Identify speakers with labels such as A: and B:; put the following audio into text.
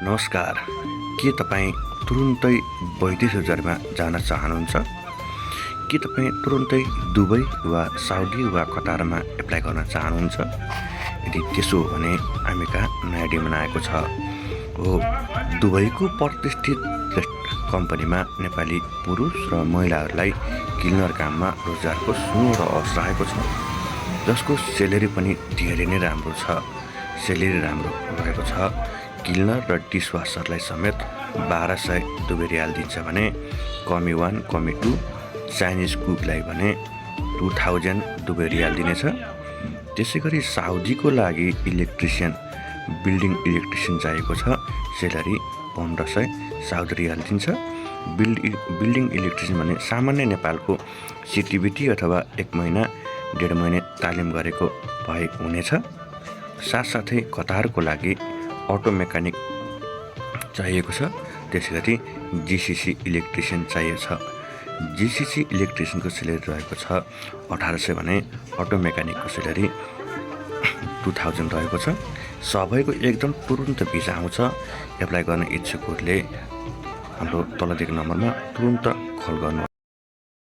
A: नमस्कार। के तपाईँ तुरुन्तै वैदेशिक रोजगारमा जान चाहनुहुन्छ? के तपाईँ तुरुन्तै दुबई वा साउदी वा कतारमा एप्लाई गर्न चाहनुहुन्छ? यदि त्यसो हो भने हामी कहाँ नयाँ डिमान्ड आएको छ। हो, दुबईको प्रतिष्ठित कम्पनीमा नेपाली पुरुष र महिलाहरूलाई क्लिनर काममा रोजगारको सुनौलो अवसर आएको छ, जसको सेलेरी पनि धेरै नै राम्रो छ। सेलेरी राम्रो रहेको छ। क्लिनर र डिसवासरलाई समेत 1200 दुबई रियाल दिन्छ भने कमी 1, कमी 2 चाइनिज कुकलाई भने 2000 दुबई रियाल दिनेछ। त्यसै गरी साउदीको लागि बिल्डिङ इलेक्ट्रिसियन चाहिएको छ। सेलरी 1500 साउदी रियाल दिन्छ। बिल्डिङ इलेक्ट्रिसियन भने सामान्य नेपालको सिटिबिटी अथवा 1 महिना 1.5 महिना तालिम गरेको भए हुनेछ। साथसाथै कतारको लागि अटो मेकानिक चाहिएको छ। त्यसै गरी जिसिसी इलेक्ट्रिसियन चाहिएको छ। जिसिसी इलेक्ट्रिसियनको सेलेरी रहेको छ 1800 भने अटो मेकानिकको सेलेरी 2000 रहेको छ। सबैको एकदम तुरुन्त भिजा आउँछ। एप्लाई गर्न इच्छुकहरूले हाम्रो तल दिएको नम्बरमा तुरुन्त कल गर्नुहोला।